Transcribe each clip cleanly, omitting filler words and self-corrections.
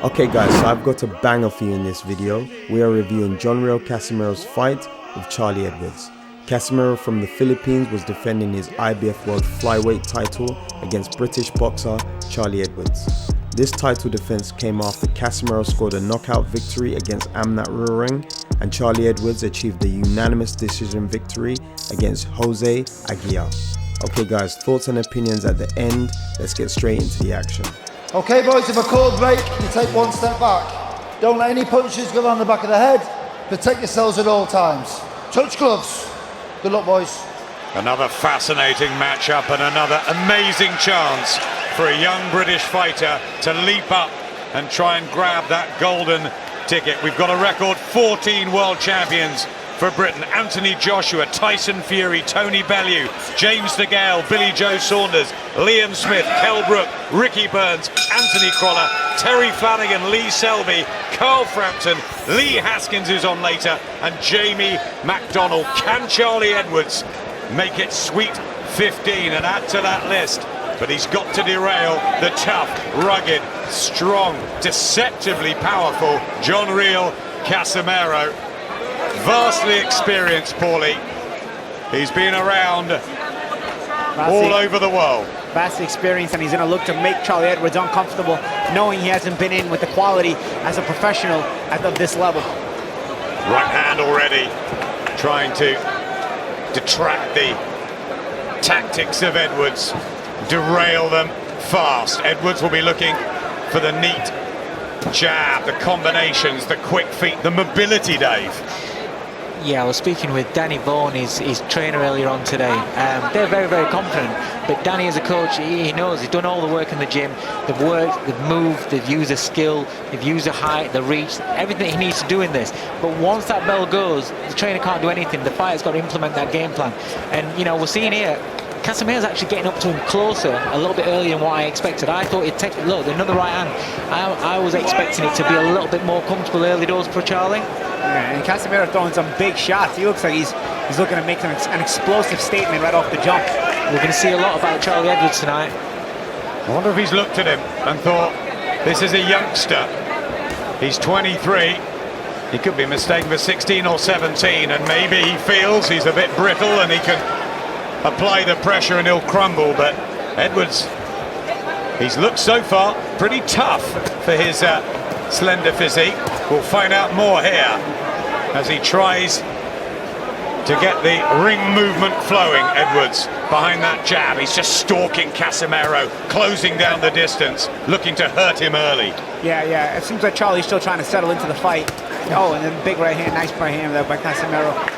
Okay guys, so I've got a banger for you in this video. We are reviewing John Riel Casimero's fight with Charlie Edwards. Casimero from the Philippines was defending his IBF World Flyweight title against British boxer Charlie Edwards. This title defense came after Casimero scored a knockout victory against Amnat Ruenroeng, and Charlie Edwards achieved a unanimous decision victory against Jose Aguilar. Okay guys, thoughts and opinions at the end. Let's get straight into the action. Okay boys, if a call break, you take one step back. Don't let any punches go on the back of the head. Protect yourselves at all times. Touch gloves. Good luck boys. Another fascinating matchup and another amazing chance for a young British fighter to leap up and try and grab that golden ticket. We've got a record 14 world champions for Britain. Anthony Joshua, Tyson Fury, Tony Bellew, James DeGale, Billy Joe Saunders, Liam Smith, Kell Brook, Ricky Burns, Anthony Crolla, Terry Flanagan, Lee Selby, Carl Frampton, Lee Haskins, who's on later, and Jamie McDonnell. Can Charlie Edwards make it sweet 15 and add to that list? But he's got to derail the tough, rugged, strong, deceptively powerful John Riel Casimero. Vastly experienced, Paulie. He's been around all over the world. Vast experience, and he's going to look to make Charlie Edwards uncomfortable, knowing he hasn't been in with the quality as a professional at this level. Right hand already, trying to detract the tactics of Edwards, derail them fast. Edwards will be looking for the neat jab, the combinations, the quick feet, the mobility, Dave. Yeah, I was speaking with Danny Vaughan, his trainer, earlier on today. They're very, very confident. But Danny, as a coach, he knows he's done all the work in the gym. They've worked, they've moved, they've used the skill, they've used the height, the reach, everything he needs to do in this. But once that bell goes, the trainer can't do anything. The fighter's got to implement that game plan. And, you know, we're seeing here, Casimero's actually getting up to him closer a little bit earlier than what I expected. I thought he'd take, look, another right hand. I was expecting it to be a little bit more comfortable early doors for Charlie. Yeah, and Casimero throwing some big shots. He looks like he's looking to make an explosive statement right off the jump. We're going to see a lot about Charlie Edwards tonight. I wonder if he's looked at him and thought, this is a youngster. He's 23. He could be mistaken for 16 or 17, and maybe he feels he's a bit brittle and he can apply the pressure and he'll crumble. But Edwards, he's looked so far pretty tough for his slender physique. We'll find out more here as he tries to get the ring movement flowing. Edwards behind that jab, he's just stalking Casimero, closing down the distance, looking to hurt him early. Yeah, it seems like Charlie's still trying to settle into the fight. Oh, and then big right hand, nice right hand there by Casimero.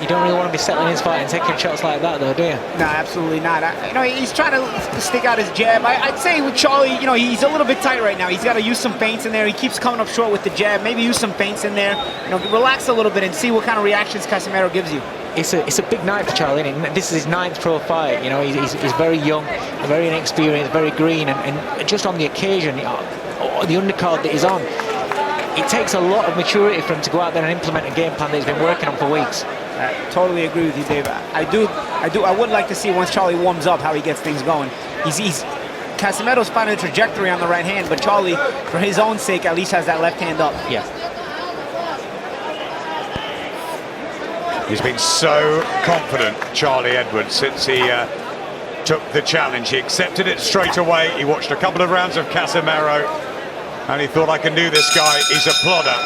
You don't really want to be settling his fight and taking shots like that, though, do you? No, absolutely not. He's trying to stick out his jab. I'd say with Charlie, he's a little bit tight right now. He's got to use some feints in there. He keeps coming up short with the jab. Maybe use some feints in there. Relax a little bit and see what kind of reactions Casimero gives you. It's a big night for Charlie, isn't it? This is his 9th pro fight. He's very young, very inexperienced, very green, and just on the occasion, the undercard that he's on, it takes a lot of maturity for him to go out there and implement a game plan that he's been working on for weeks. I totally agree with you, Dave. I would like to see, once Charlie warms up, how he gets things going. Casimero's finding a trajectory on the right hand, but Charlie, for his own sake, at least has that left hand up. Yeah. He's been so confident, Charlie Edwards, since he took the challenge. He accepted it straight away. He watched a couple of rounds of Casimero, and he thought, I can do this guy. He's a plodder.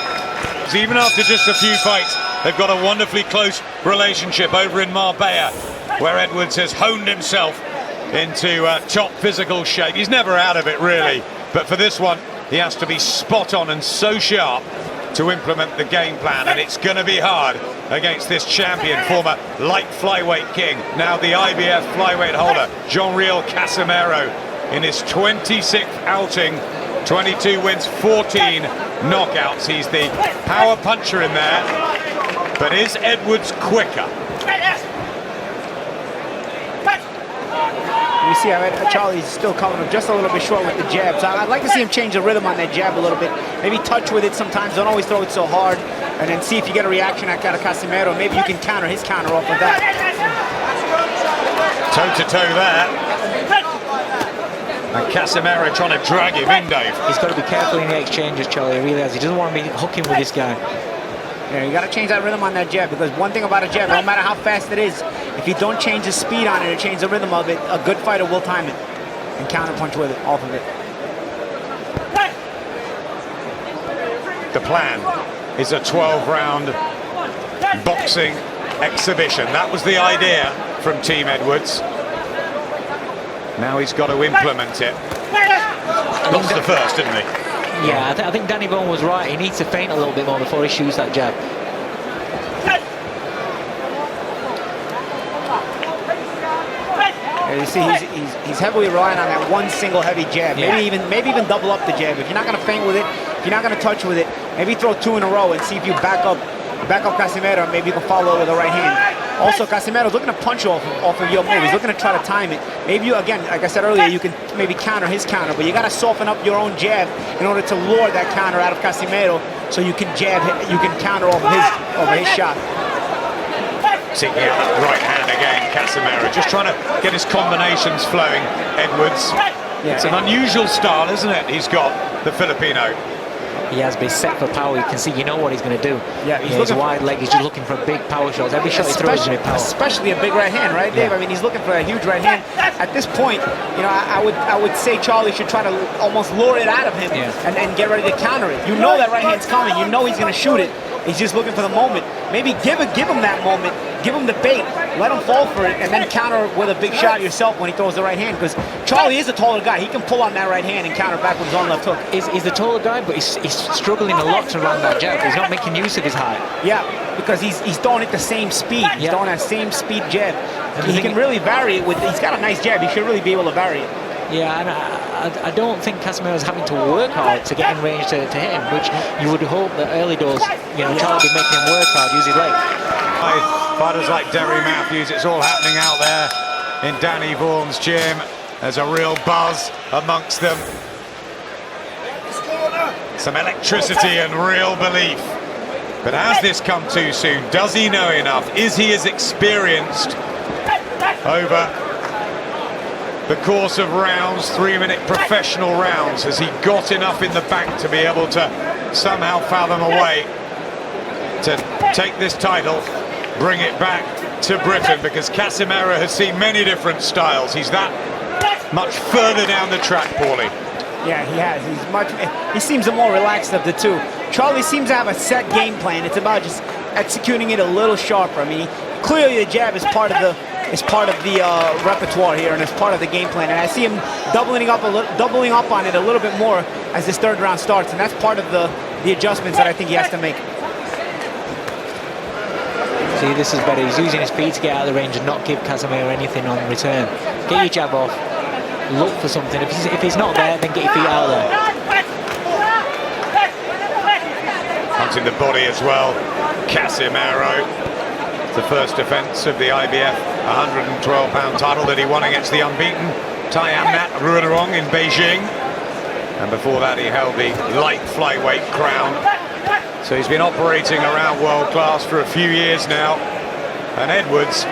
Even after just a few fights, they've got a wonderfully close relationship over in Marbella, where Edwards has honed himself into top physical shape. He's never out of it, really. But for this one, he has to be spot on and so sharp to implement the game plan. And it's going to be hard against this champion, former light flyweight king, now the IBF flyweight holder, John Riel Casimero, in his 26th outing. 22 wins, 14 knockouts. He's the power puncher in there, but is Edwards quicker? You see how Charlie's still coming up just a little bit short with the jab. So I'd like to see him change the rhythm on that jab a little bit. Maybe touch with it sometimes. Don't always throw it so hard. And then see if you get a reaction out of Casimero. Maybe you can counter his counter off of that. Toe-to-toe there. And Casimero trying to drag him in, Dave. He's got to be careful in the exchanges, Charlie. He really has. He doesn't want to be hooking with this guy. Yeah, you got to change that rhythm on that jab, because one thing about a jab, no matter how fast it is, if you don't change the speed on it or change the rhythm of it, a good fighter will time it and counterpunch with it, off of it. The plan is a 12-round boxing exhibition. That was the idea from Team Edwards. Now he's got to implement it. Lost the first, didn't he? Yeah, I think Danny Bone was right. He needs to feint a little bit more before he shoots that jab. Yeah, you see, he's heavily relying on that one single heavy jab. Maybe even double up the jab. If you're not going to feint with it, if you're not going to touch with it, maybe throw 2 in a row and see if you back up Casimero, and maybe you can follow with the right hand. Also, Casimero's looking to punch off of your move. He's looking to try to time it. Maybe you, again, like I said earlier, you can maybe counter his counter, but you got to soften up your own jab in order to lure that counter out of Casimero, so you can counter off of his shot. Seeking out that right hand again, Casimero, just trying to get his combinations flowing, Edwards. Yeah, it's an unusual style, isn't it? He's got, the Filipino. He has been set for power. You can see, you know what he's going to do. Yeah, he's wide leg. He's just looking for big power shots. Every shot he throws is going to be power. Especially a big right hand, right, Dave? I mean, he's looking for a huge right hand. At this point, you know, I would say Charlie should try to almost lure it out of him and get ready to counter it. You know that right hand's coming. You know he's going to shoot it. He's just looking for the moment. Maybe give him that moment. Give him the bait. Let him fall for it, and then counter with a big shot yourself when he throws the right hand. Because Charlie is a taller guy. He can pull on that right hand and counter back with his own left hook. He's the taller guy, but he's struggling a lot to land that jab. He's not making use of his height. Yeah, because he's throwing it the same speed. He's throwing that same speed jab. He can really vary it with. He's got a nice jab. He should really be able to vary it. Yeah, and I don't think Casimero's having to work hard to get in range to hit him, which you would hope that early doors, you know, Charlie would be making him work hard, use his leg. Fighters like Derry Matthews, it's all happening out there in Danny Vaughan's gym. There's a real buzz amongst them. Some electricity and real belief. But has this come too soon? Does he know enough? Is he as experienced over the course of rounds, 3-minute professional rounds? Has he got enough in the bank to be able to somehow fathom a way to take this title, bring it back to Britain? Because Casimero has seen many different styles. He's that much further down the track, Paulie. Yeah, he has. He seems the more relaxed of the two. Charlie seems to have a set game plan. It's about just executing it a little sharper. I mean, clearly the jab is part of the repertoire here, and it's part of the game plan. And I see him doubling up on it a little bit more as this third round starts, and that's part of the adjustments that I think he has to make. See, this is better. He's using his feet to get out of the range and not give Casimero anything on return. Get your jab off. Look for something. If he's not there, then get your feet out of there. Hunting the body as well. Casimero. The first defence of the IBF 112-pound title that he won against the unbeaten Amnat Ruenroeng in Beijing. And before that he held the light flyweight crown. So he's been operating around world class for a few years now. And Edwards,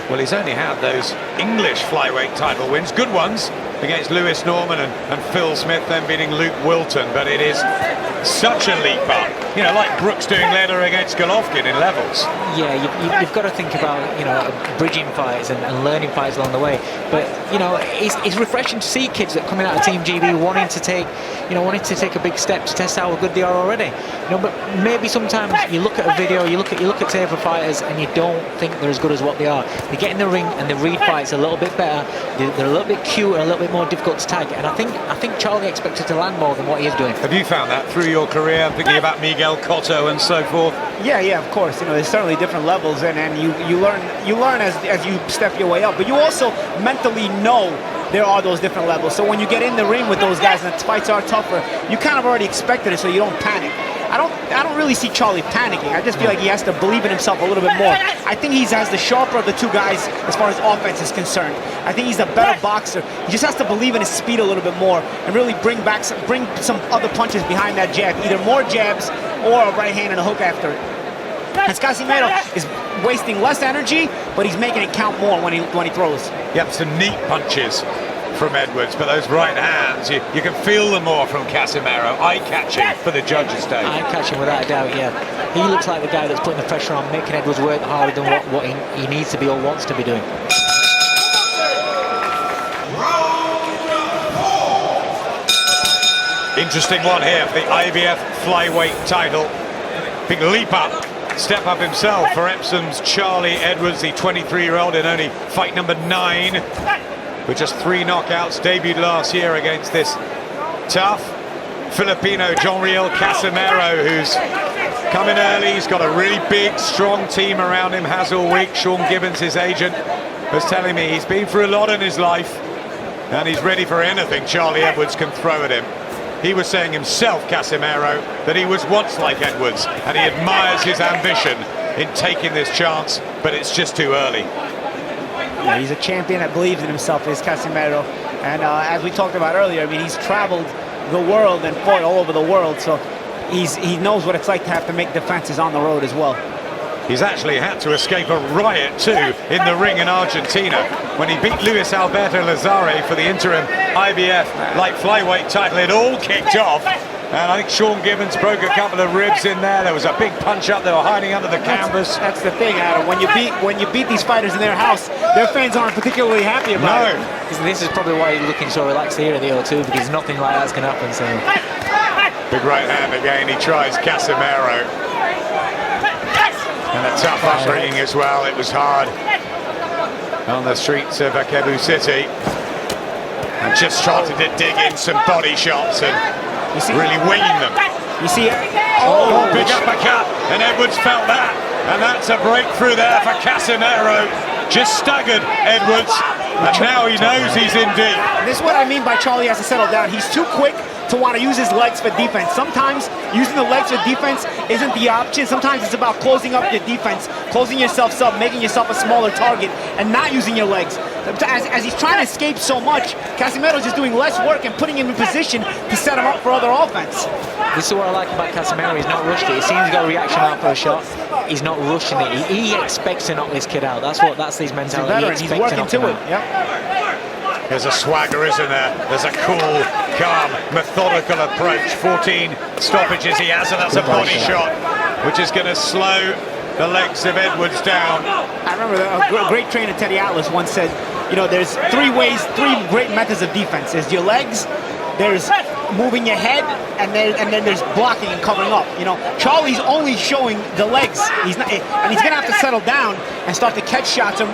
well, he's only had those English flyweight title wins, good ones, against Lewis Norman and Phil Smith, then beating Luke Wilton. But it is such a leap up, you know, like Brooks doing leather against Golovkin in levels. Yeah, you've got to think about, you know, bridging fights and learning fights along the way. But, you know, it's refreshing to see kids that coming out of Team GB wanting to take a big step to test how good they are already. You know, but maybe sometimes you look at a video, you look at safer fighters, and you don't think they're as good as what they are. They get in the ring and they read fights a little bit better. They're a little bit cute and a little bit more difficult to tag. And I think Charlie expected to land more than what he is doing. Have you found that through your career? I'm thinking about Miguel Cotto and so forth. Yeah, of course. You know, there's certainly different levels, and you learn as you step your way up. But you also mentally know there are those different levels. So when you get in the ring with those guys and the fights are tougher, you kind of already expected it, so you don't panic. I don't really see Charlie panicking. I just feel like he has to believe in himself a little bit more. I think he has the sharper of the two guys as far as offense is concerned. I think he's a better boxer. He just has to believe in his speed a little bit more and really bring some other punches behind that jab, either more jabs or a right hand and a hook after it. As Casimero is wasting less energy, but he's making it count more when he throws. Yep, some neat punches from Edwards, but those right hands, you can feel them more from Casimero. Eye-catching for the judges, Dave. Eye-catching without a doubt, yeah. He looks like the guy that's putting the pressure on, making Edwards work harder than what he needs to be or wants to be doing. Interesting one here for the IBF Flyweight title. Big leap up, step up himself for Epsom's Charlie Edwards, the 23-year-old in only fight number 9. With just 3 knockouts, debuted last year against this tough Filipino John Riel Casimero, who's coming early. He's got a really big, strong team around him, has all week. Sean Gibbons, his agent, was telling me he's been through a lot in his life, and he's ready for anything Charlie Edwards can throw at him. He was saying himself, Casimero, that he was once like Edwards, and he admires his ambition in taking this chance, but it's just too early. Yeah, he's a champion that believes in himself, is Casimero. And as we talked about earlier, I mean, he's traveled the world and fought all over the world, so he knows what it's like to have to make defenses on the road as well. He's actually had to escape a riot too in the ring in Argentina when he beat Luis Alberto Lazare for the interim IBF light flyweight title. It all kicked off, and I think Sean Gibbons broke a couple of ribs in there. There was a big punch up. They were hiding under the canvas. That's the thing, Adam. When you beat these fighters in their house, their fans aren't particularly happy about it. This is probably why he's looking so relaxed here at the O2, because nothing like that's going to happen. So big right hand again. He tries Casimero. And a tough upbringing as well. It was hard on the streets of Cebu City. And just started to dig in some body shots and really winging them. You see it? Oh, big uppercut. And Edwards felt that. And that's a breakthrough there for Casimero. Just staggered Edwards. And now he knows he's in deep. This is what I mean by Charlie has to settle down. He's too quick to want to use his legs for defense. Sometimes using the legs for defense isn't the option. Sometimes it's about closing up your defense, closing yourself up, making yourself a smaller target, and not using your legs. As he's trying to escape so much, Casimero's just doing less work and putting him in position to set him up for other offense. This is what I like about Casimero. He's not rushed it. He seems to got a reaction out for a shot. He's not rushing it. He expects to knock this kid out. That's his mentality. He's working to it. Yep. There's a swagger, isn't there? There's a cool, calm, methodical approach. 14 stoppages he has, and that's a body shot, which is going to slow the legs of Edwards down. I remember a great trainer, Teddy Atlas, once said, you know, there's 3 great methods of defense. There's your legs, there's moving your head, and then there's blocking and covering up. You know, Charlie's only showing the legs. He's not, and he's gonna have to settle down and start to catch shots or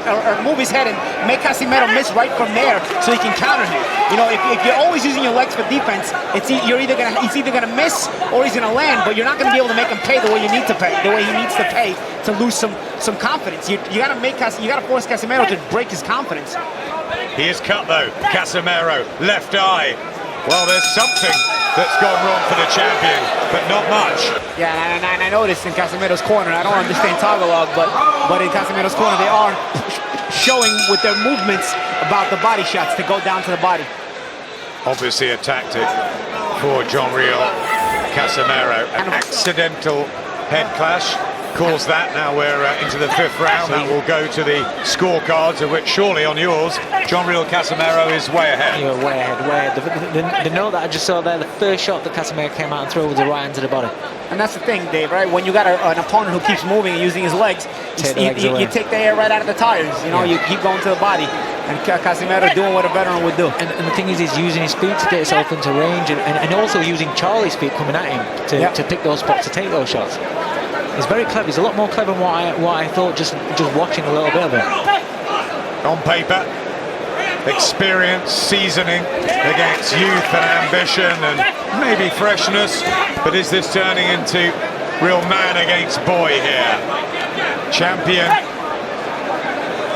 move his head and make Casimero miss right from there so he can counter him. You know, if you're always using your legs for defense, he's either gonna miss or he's gonna land, but you're not gonna be able to make him pay the way you need to pay, the way he needs to pay to lose some confidence. You gotta force Casimero to break his confidence. He is cut though. Casimero, left eye. Well, there's something that's gone wrong for the champion, but not much. Yeah, and I noticed in Casimero's corner, I don't understand Tagalog, but in Casimero's corner, they are showing with their movements about the body shots to go down to the body. Obviously a tactic for John Riel Casimero. An accidental head clash caused that. Now we're into the 5th round. That will go to the scorecards, of which surely on yours, John Riel Casimero is way ahead. You're way ahead. The note that I just saw there, the first shot that Casimero came out and threw was the right hand to the body. And that's the thing, Dave, right? When you got an opponent who keeps moving and using his legs, you take the air right out of the tires. You know, you keep going to the body. And Casimero doing what a veteran would do. And the thing is, he's using his speed to get himself into range and also using Charlie's speed coming at him to pick those spots, to take those shots. He's very clever. He's a lot more clever than what I thought just watching a little bit of it. On paper, experience, seasoning against youth and ambition and maybe freshness, but is this turning into real man against boy here? Champion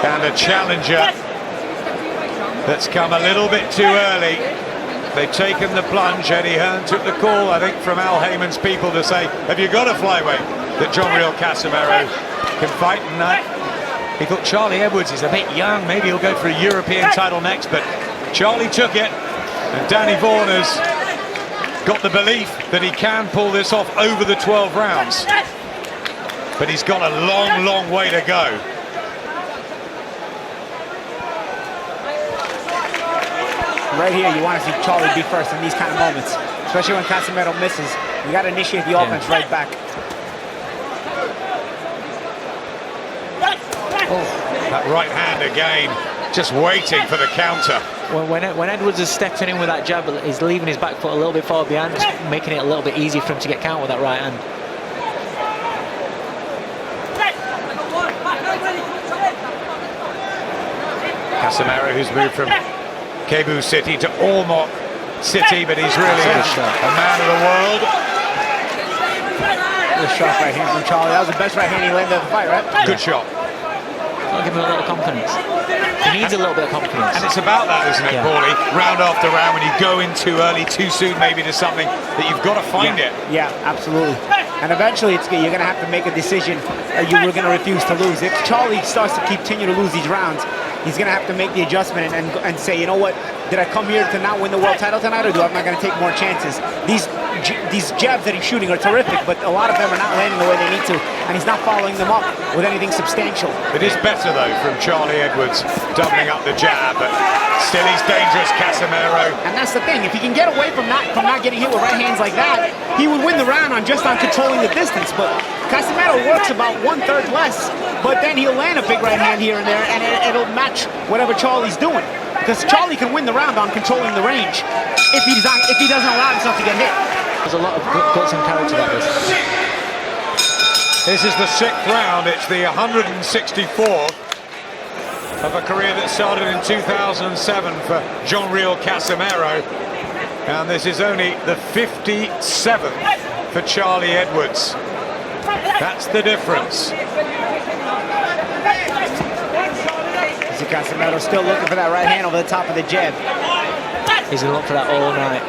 and a challenger that's come a little bit too early. They've taken the plunge. Eddie Hearn took the call, I think, from Al Heyman's people to say, have you got a flyweight that John Riel Casimero can fight? And he thought Charlie Edwards is a bit young, maybe he'll go for a European title next, but Charlie took it, and Danny Vaughan has got the belief that he can pull this off over the 12 rounds. But he's got a long, long way to go. Right here, you want to see Charlie be first in these kind of moments, especially when Casimero misses. You got to initiate the offense right back. That right hand again, just waiting for the counter. When Edwards is stepping in with that jab, he's leaving his back foot a little bit far behind, just making it a little bit easier for him to get counter with that right hand. Casimero, who's moved from Cebu City to Ormoc City, but he's really a man of the world. Good shot right hand from Charlie. That was the best right hand he landed in the fight, right? Good shot. I'll give him a little confidence. He needs a little bit of confidence. And it's about that, isn't it, Paulie? Round after round, when you go in too early, too soon, maybe to something that you've got to find it. Yeah, absolutely. And eventually, you're going to have to make a decision that you were going to refuse to lose. If Charlie starts to continue to lose these rounds, he's going to have to make the adjustment and say, you know what, did I come here to not win the world title tonight, or do I'm not going to take more chances? These jabs that he's shooting are terrific, but a lot of them are not landing the way they need to, and he's not following them up with anything substantial. It is better, though, from Charlie Edwards doubling up the jab, but still he's dangerous, Casimero. And that's the thing, if he can get away from not getting hit with right hands like that, he would win the round on controlling the distance, but Casimero works about 1/3 less, but then he'll land a big right hand here and there, and it'll match whatever Charlie's doing. Because Charlie can win the round on controlling the range if he doesn't allow himself to get hit. There's a lot of guts and character that is. This is the 6th round. It's the 164th of a career that started in 2007 for John Riel Casimero. And this is only the 57th for Charlie Edwards. That's the difference. See Casimero still looking for that right hand over the top of the jab. He's going to look for that all night.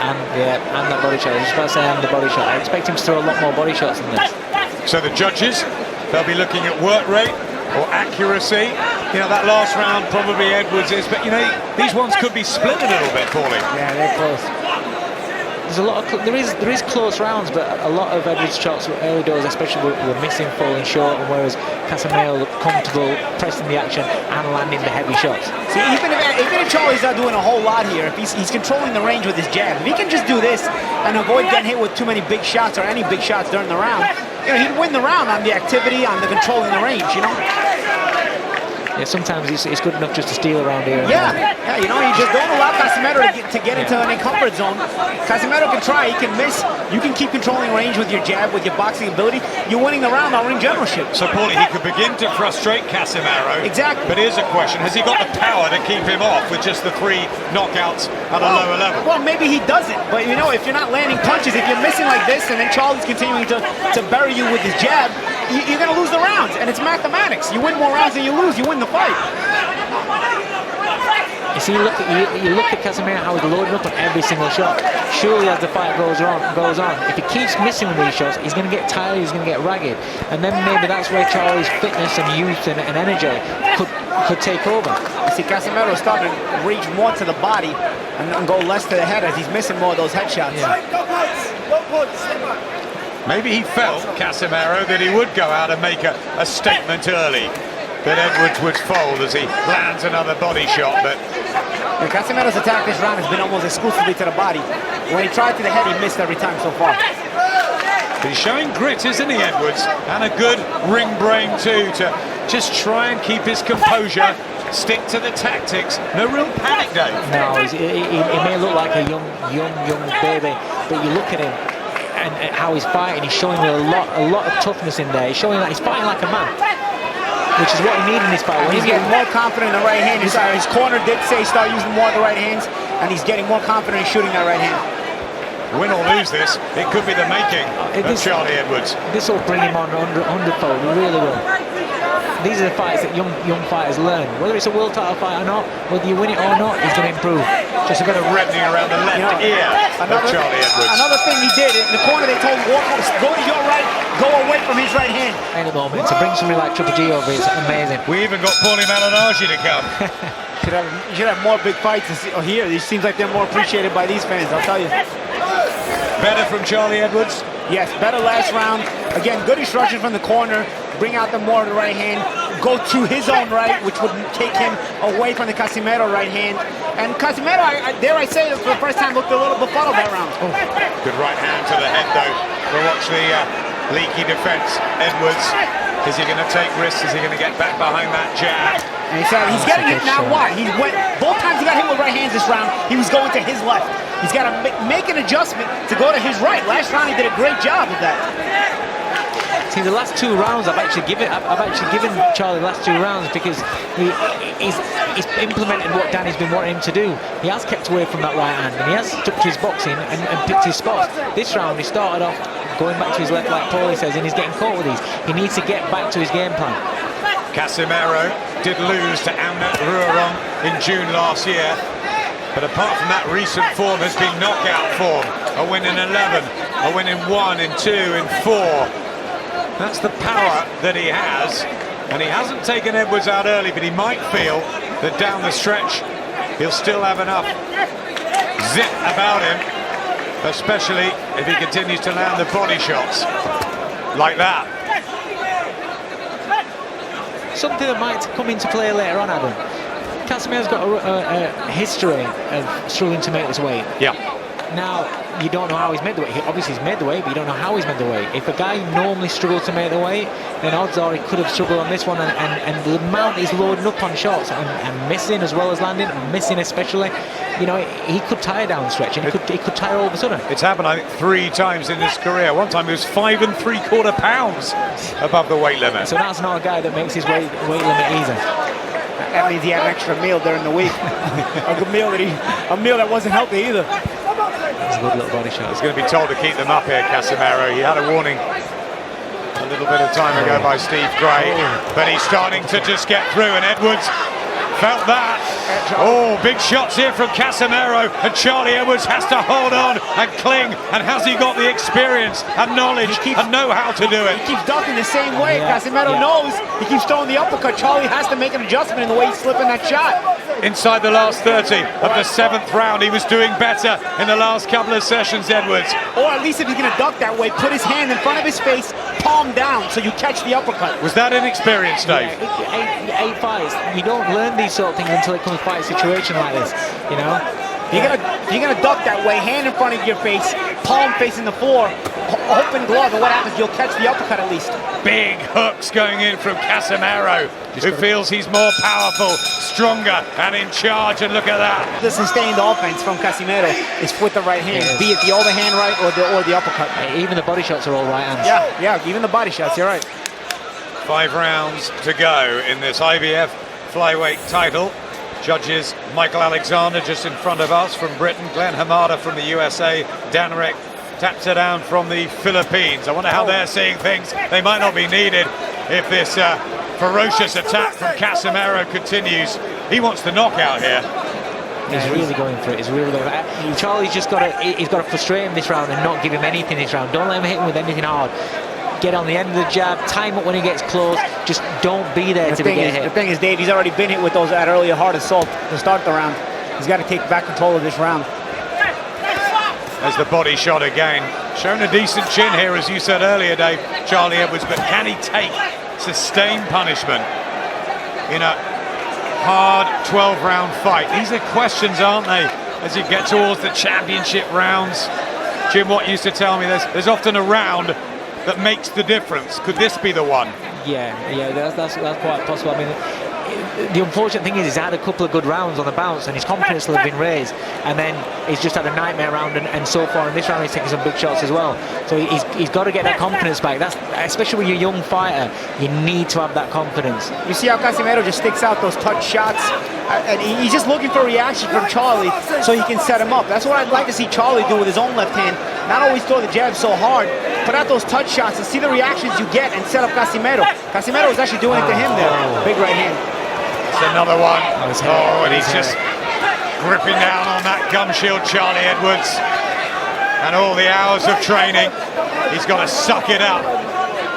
And that body shot. I was just about to say and the body shot. I expect him to throw a lot more body shots than this. So the judges, they'll be looking at work rate or accuracy. You know, that last round probably Edwards is, but you know, these ones could be split a little bit, Paulie. Yeah, they're close. There's a lot of there is close rounds, but a lot of Edwards' shots were early doors, especially were missing, falling short, and whereas Casimero looked comfortable pressing the action and landing the heavy shots. See, even if Charlie's not doing a whole lot here, if he's controlling the range with his jab, if he can just do this and avoid getting hit with too many big shots or any big shots during the round, you know, he'd win the round on the activity, on the controlling the range, you know. Yeah, sometimes it's good enough just to steal around here. Yeah, you know, you just don't allow Casimero to get into an comfort zone. Casimero can try, he can miss. You can keep controlling range with your jab, with your boxing ability. You're winning the round on ring generalship. So, Paulie, he could begin to frustrate Casimero. Exactly. But here's a question. Has he got the power to keep him off with just the 3 knockouts at a lower level? Well, maybe he doesn't. But, you know, if you're not landing punches, if you're missing like this, and then Charlie's continuing to bury you with his jab, you're going to lose the rounds. And it's mathematics. You win more rounds than you lose. You win the fight. You see, you look at Casimero, how he's loading up on every single shot. Surely as the fight goes on, if he keeps missing with these shots, he's going to get tired, he's going to get ragged. And then maybe that's where Charlie's fitness and youth and energy could take over. You see, Casimero starting to reach more to the body and go less to the head as he's missing more of those headshots. Yeah. Maybe he felt, Casimero, that he would go out and make a statement early, that Edwards would fold as he lands another body shot, but... Casimero's attack this round has been almost exclusively to the body. When he tried to the head, he missed every time so far. But he's showing grit, isn't he, Edwards? And a good ring brain, too, to just try and keep his composure, stick to the tactics. No real panic, Dave. No, he may look like a young baby, but you look at him and how he's fighting, he's showing a lot of toughness in there. He's showing that he's fighting like a man, which is what he needs in this fight. When he's getting more confident in the right hand. His corner did say start using more of the right hands, and he's getting more confident in shooting that right hand. Win or lose this, it could be the making of Charlie Edwards. This will bring him on 100-fold, it really will. These are the fights that young fighters learn. Whether it's a world title fight or not, whether you win it or not, he's going to improve. Just a bit of reddening around the left ear of Charlie Edwards. Another thing he did, in the corner they told him, go to your right, go away from his right hand. Any moment, to bring somebody like Triple G over is amazing. We even got Paulie Malignaggi to come. You should have more big fights here. It seems like they're more appreciated by these fans, I'll tell you. Better from Charlie Edwards? Yes, better last round. Again, good instruction from the corner. Bring out the more of the right hand. go to his own right, which would take him away from the Casimero right hand. And Casimero, dare I say, for the first time, looked a little befuddled that round. Oh. Good right hand to the head, though. We'll watch the leaky defense. Edwards, is he going to take risks? Is he going to get back behind that jab? And he's getting hit now. Why? He went both times he got hit with right hands this round. He was going to his left. He's got to make an adjustment to go to his right. Last round he did a great job of that. See, the last 2 rounds I've actually given Charlie the last 2 rounds because he's implemented what Danny's been wanting him to do. He has kept away from that right hand and he has stuck to his boxing and picked his spots. This round he started off going back to his left, like Paulie says, and he's getting caught with these. He needs to get back to his game plan. Casimero did lose to Amnat Ruenroeng in June last year, but apart from that, recent form has been knockout form. A win in 11, a win in 1, in 2, in 4. That's the power that he has, and he hasn't taken Edwards out early, but he might feel that down the stretch he'll still have enough zip about him, especially if he continues to land the body shots like that. Something that might come into play later on, Adam. Casimero's got a history of struggling to make this weight. Yeah. Now, you don't know how he's made the weight. Obviously, he's made the weight, but you don't know how he's made the weight. If a guy normally struggles to make the weight, then odds are he could have struggled on this one. And the amount he's loading up on shots and missing as well as landing, and missing especially, you know, he could tire down the stretch, and he could tire all of a sudden. It's happened, I think, 3 times in his career. One time he was 5 3/4 pounds above the weight limit. So that's not a guy that makes his weight limit easy. That means he had an extra meal during the week. a meal that wasn't healthy either. That's a good little body shot. He's going to be told to keep them up here, Casimero. He had a warning a little bit of time ago by Steve Gray, but he's starting to just get through, and Edwards felt that. Oh, big shots here from Casimero, and Charlie Edwards has to hold on and cling. And has he got the experience and knowledge and know how to do it? He keeps ducking the same way. Casimero knows he keeps throwing the uppercut. Charlie has to make an adjustment in the way he's slipping that shot. Inside the last 30 of the 7th round, he was doing better in the last couple of sessions, Edwards. Or at least if he's going to duck that way, put his hand in front of his face, palm down, so you catch the uppercut. Was that inexperience, Dave? Yeah, 8 fights. You don't learn these sort of things until it comes to fight situation like this, you know? You're gonna duck that way, hand in front of your face, palm facing the floor, open glove, and what happens? You'll catch the uppercut at least. Big hooks going in from Casimero, who feels he's more powerful, stronger, and in charge. And look at that. The sustained offense from Casimero is with the right hand, be it the overhand right or the uppercut. Even the body shots are all right hands. Yeah, even the body shots. You're right. 5 rounds to go in this IBF Flyweight title. Judges Michael Alexander just in front of us from Britain, Glenn Hamada from the USA, Danrek Taptadown from the Philippines. I wonder how they're seeing things. They might not be needed if this ferocious attack from Casimero continues. He wants the knockout here. He's really going for it. He's really going for it. Charlie's just got to frustrate him this round and not give him anything this round. Don't let him hit him with anything hard. Get on the end of the jab, time up when he gets close, just don't be there to get hit. The thing is, Dave, he's already been hit with those that earlier hard assault to start the round. He's got to take back control of this round. There's the body shot again. Showing a decent chin here, as you said earlier, Dave, Charlie Edwards, but can he take sustained punishment in a hard 12-round fight? These are questions, aren't they, as you get towards the championship rounds? Jim Watt used to tell me there's often a round that makes the difference. Could this be the one? Yeah, that's quite possible. I mean, the unfortunate thing is he's had a couple of good rounds on the bounce and his confidence will have been raised, and then he's just had a nightmare round, and so far in this round he's taking some big shots as well. So he's got to get that confidence back. That's especially when you're a young fighter, you need to have that confidence. You see how Casimero just sticks out those touch shots, and he's just looking for a reaction from Charlie so he can set him up. That's what I'd like to see Charlie do with his own left hand. Not always throw the jab so hard, put out those touch shots and see the reactions you get and set up Casimero. Casimero was actually doing it to him there. Big right hand. It's another one. Oh, and he's just gripping down on that gum shield, Charlie Edwards. And all the hours of training, he's got to suck it up.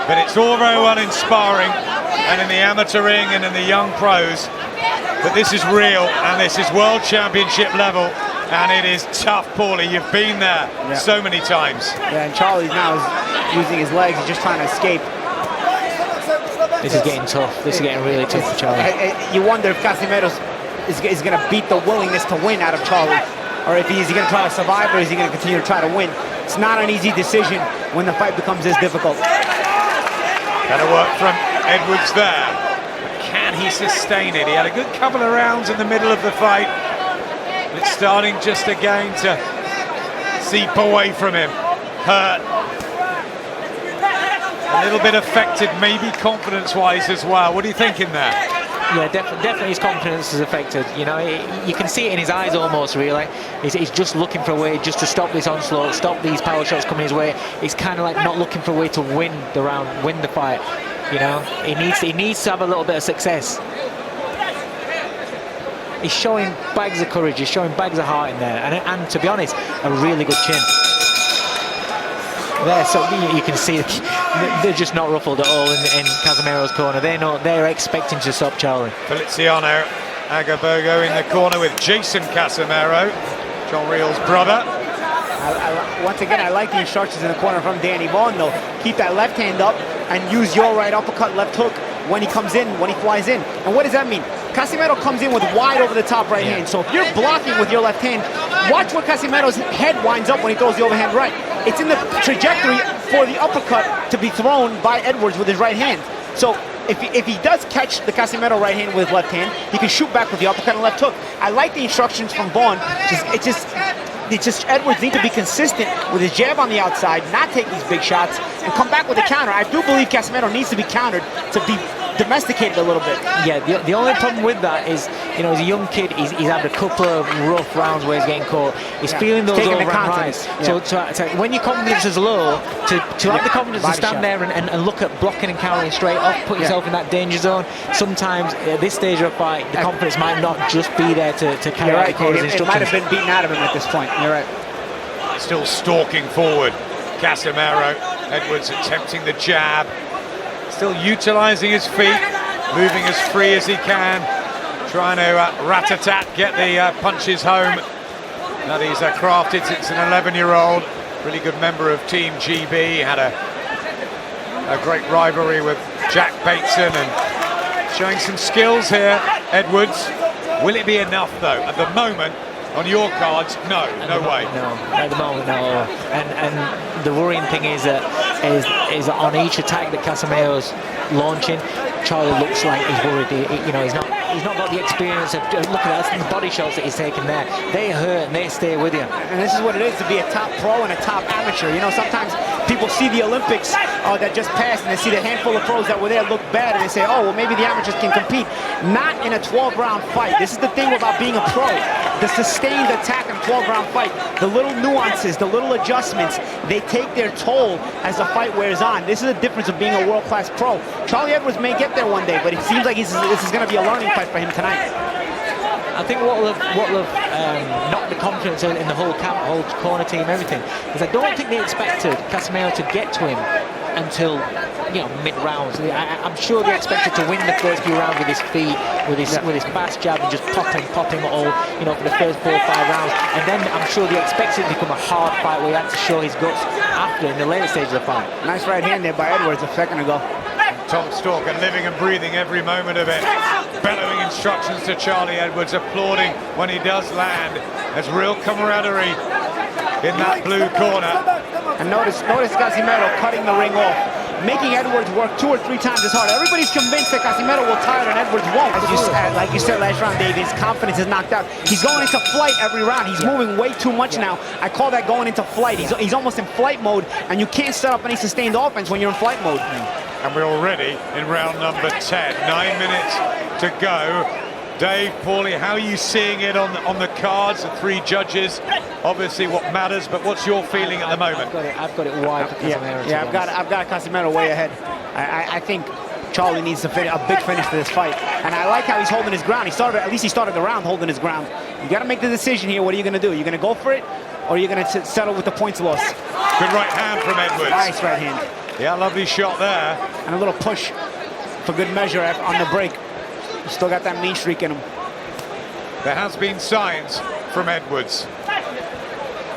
But it's all very well in sparring and in the amateur ring and in the young pros. But this is real, and this is world championship level. And it is tough, Paulie. You've been there so many times. Yeah, and Charlie now is using his legs. He's just trying to escape. This is getting tough. This is getting really tough for Charlie. You wonder if Casimero is going to beat the willingness to win out of Charlie, or if he's going to try to survive, or is he going to continue to try to win. It's not an easy decision when the fight becomes this difficult. Better work from Edwards there. But can he sustain it? He had a good couple of rounds in the middle of the fight. It's starting just again to seep away from him. Hurt. A little bit affected, maybe confidence-wise as well. What are you thinking there? Yeah, definitely his confidence is affected. You know, you can see it in his eyes almost, really. He's just looking for a way just to stop this onslaught, stop these power shots coming his way. It's kind of like not looking for a way to win the round, win the fight. You know, he needs to have a little bit of success. He's showing bags of courage, he's showing bags of heart in there, and to be honest, a really good chin. There, so you can see they're just not ruffled at all in Casimero's corner. They're expecting to stop Charlie. Feliciano Agabogo in the corner with Jason Casimero, John Riel's brother. Once again, I like the instructions in the corner from Danny Vaughn, though. Keep that left hand up and use your right uppercut, left hook when he comes in, when he flies in. And what does that mean? Casimero comes in with wide over the top right hand. So if you're blocking with your left hand, watch where Casimero's head winds up when he throws the overhand right. It's in the trajectory for the uppercut to be thrown by Edwards with his right hand. So if he does catch the Casimero right hand with his left hand, he can shoot back with the uppercut and left hook. I like the instructions from Vaughn. It's just Edwards needs to be consistent with his jab on the outside, not take these big shots, and come back with a counter. I do believe Casimero needs to be countered to be domesticated a little bit. Yeah, the only problem with that is, you know, as a young kid, he's had a couple of rough rounds where he's getting caught. He's feeling those overhand rights. So when your confidence is low, to have the confidence to stand there and look at blocking and countering straight off, put yourself in that danger zone, sometimes at this stage of a fight, the confidence might not just be there to carry out the corner's instructions. It might have been beaten out of him at this point. You're right. Still stalking forward. Casimero. Edwards attempting the jab. Still utilising his feet, moving as free as he can, trying to rat-a-tat, get the punches home that he's crafted since an 11-year-old. Really good member of Team GB, had a great rivalry with Jack Bateson, and showing some skills here, Edwards. Will it be enough though? At the moment, on your cards, no way. No, at the moment, no. And the worrying thing is that on each attack that Casimero's launching, Charlie looks like he's worried. He's not got the experience of, look at that, the body shots that he's taking there. They hurt and they stay with you. And this is what it is to be a top pro and a top amateur. You know, sometimes people see the Olympics that just passed, and they see the handful of pros that were there look bad, and they say, oh, well, maybe the amateurs can compete. Not in a 12-round fight. This is the thing about being a pro. The sustained attack in 12-round fight, the little nuances, the little adjustments, they take their toll as the fight wears on. This is the difference of being a world-class pro. Charlie Edwards may get there one day, but it seems like this is going to be a learning fight for him tonight. I think what will have knocked the confidence in the whole camp, whole corner team, everything, is I don't think they expected Casimero to get to him until, you know, mid-rounds. I'm sure they expected to win the first few rounds with his feet, with his fast jab, and just pop him all, you know, for the first 4 or 5 rounds. And then I'm sure they expected it to become a hard fight where he had to show his guts after, in the later stage of the fight. Nice right hand there by Edwards a second ago. Tom Stalker living and breathing every moment of it, bellowing instructions to Charlie Edwards, applauding when he does land. There's real camaraderie in that blue corner. And notice Casimero cutting the ring off, making Edwards work 2 or 3 times as hard. Everybody's convinced that Casimero will tire and Edwards won't. Like you said last round, Dave, his confidence is knocked out. He's going into flight every round. He's moving way too much now. I call that going into flight. He's almost in flight mode, and you can't set up any sustained offense when you're in flight mode. And we're already in round number 10. 9 minutes to go. Dave, Paulie, how are you seeing it on the cards? The 3 judges, obviously what matters, but what's your feeling at the moment? I've got it wide for Casimero. Yeah, I've got Casimero way ahead. I think Charlie needs to finish a big finish for this fight, and I like how he's holding his ground. At least he started the round holding his ground. You got to make the decision here. What are you going to do? You're going to go for it, or are you going to settle with the points loss? Good right hand from Edwards. Nice right hand. Yeah, lovely shot there. And a little push for good measure on the break. He's still got that mean streak in him. There has been signs from Edwards.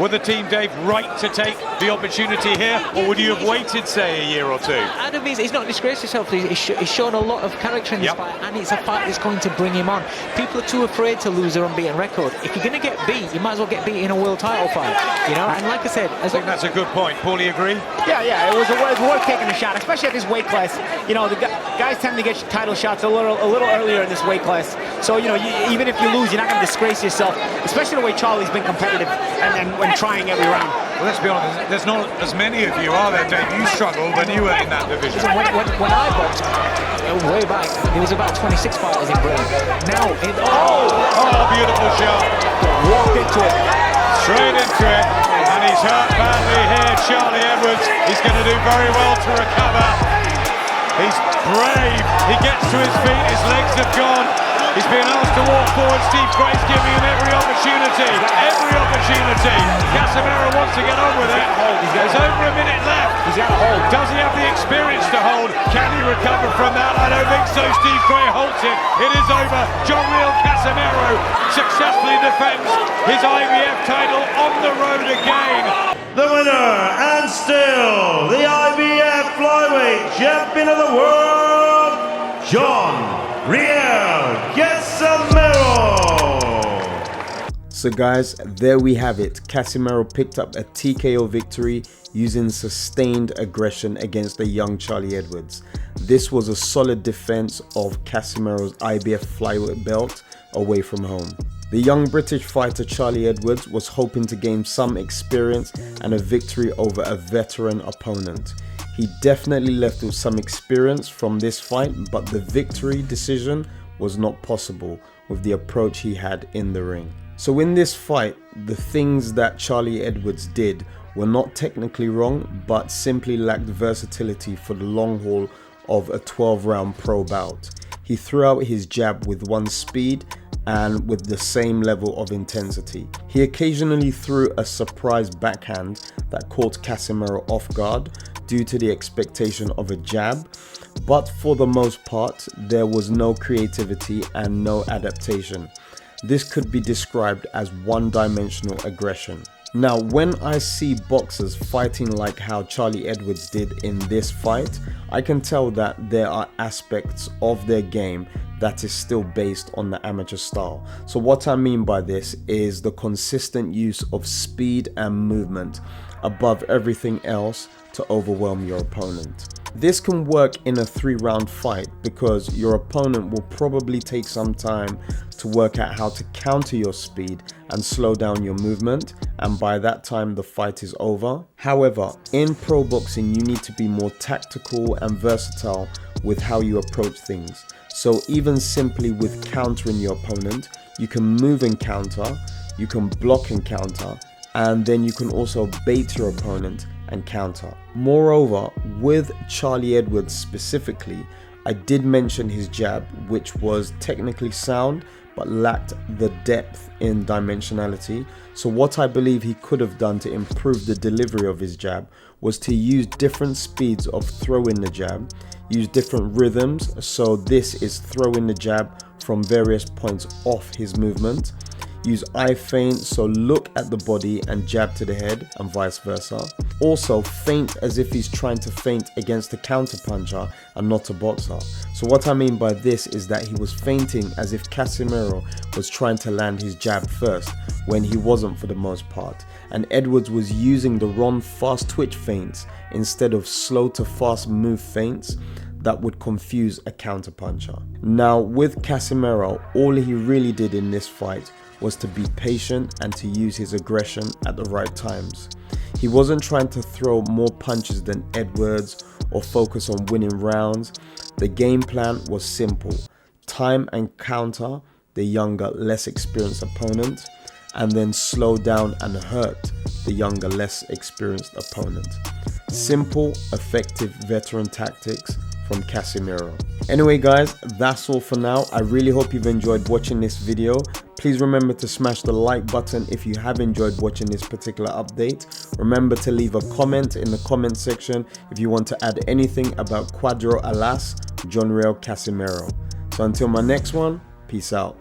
Were the team, Dave, right to take the opportunity here, or would you have waited, say, a year or two? Adam, he's not disgraced himself. He's shown a lot of character in this fight, and it's a fight that's going to bring him on. People are too afraid to lose their unbeaten record. If you're going to get beat, you might as well get beat in a world title fight, you know. And like I said, I think that's a good point. Paulie, agree? Yeah, it was worth taking a shot, especially at this weight class. You know, the guys tend to get title shots a little earlier in this weight class. So, you know, even if you lose, you're not going to disgrace yourself, especially the way Charlie's been competitive and trying every round. Well, let's be honest, there's not as many of you, are there, Dave? You struggled when you were in that division. When I boxed way back, there was about 26 fighters in Britain. Now, Beautiful shot. Walked into it. Straight into it. And he's hurt badly here, Charlie Edwards. He's going to do very well to recover. He's brave. He gets to his feet. His legs have gone. He's being asked to walk forward. Steve Gray's giving him every opportunity. Every opportunity. Casimero wants to get on with it. There's over a minute left. He's got to hold. Does he have the experience to hold? Can he recover from that? I don't think so. Steve Gray holds it. It is over. John Riel Casimero successfully defends his IBF title on the road again. The winner, and still the IBF Flyweight Champion of the World, John Riel Casimero. So guys, there we have it. Casimero picked up a TKO victory using sustained aggression against the young Charlie Edwards. This was a solid defense of Casimero's IBF Flyweight belt away from home. The young British fighter Charlie Edwards was hoping to gain some experience and a victory over a veteran opponent. He definitely left with some experience from this fight, but the victory decision was not possible with the approach he had in the ring. So in this fight, the things that Charlie Edwards did were not technically wrong, but simply lacked versatility for the long haul of a 12-round pro bout. He threw out his jab with one speed and with the same level of intensity. He occasionally threw a surprise backhand that caught Casimero off guard due to the expectation of a jab, but for the most part, there was no creativity and no adaptation. This could be described as one-dimensional aggression. Now, when I see boxers fighting like how Charlie Edwards did in this fight, I can tell that there are aspects of their game that is still based on the amateur style. So what I mean by this is the consistent use of speed and movement above everything else to overwhelm your opponent. This can work in a 3-round fight because your opponent will probably take some time to work out how to counter your speed and slow down your movement, and by that time the fight is over. However, in pro boxing you need to be more tactical and versatile with how you approach things. So even simply with countering your opponent, you can move and counter, you can block and counter, and then you can also bait your opponent and counter. Moreover, with Charlie Edwards specifically, I did mention his jab, which was technically sound but lacked the depth in dimensionality. So what I believe he could have done to improve the delivery of his jab was to use different speeds of throwing the jab, use different rhythms. So this is throwing the jab from various points off his movement. Use eye feint, so look at the body and jab to the head, and vice versa. Also feint as if he's trying to feint against a counter puncher and not a boxer. So what I mean by this is that he was feinting as if Casimero was trying to land his jab first, when he wasn't for the most part. And Edwards was using the wrong fast twitch feints instead of slow to fast move feints that would confuse a counter puncher. Now with Casimero, all he really did in this fight was to be patient and to use his aggression at the right times. He wasn't trying to throw more punches than Edwards or focus on winning rounds. The game plan was simple: time and counter the younger, less experienced opponent, and then slow down and hurt the younger, less experienced opponent. Simple, effective veteran tactics from Casimero. Anyway guys, that's all for now. I really hope you've enjoyed watching this video. Please remember to smash the like button if you have enjoyed watching this particular update. Remember to leave a comment in the comment section if you want to add anything about Cuadro Alas, John Riel Casimero. So until my next one, peace out.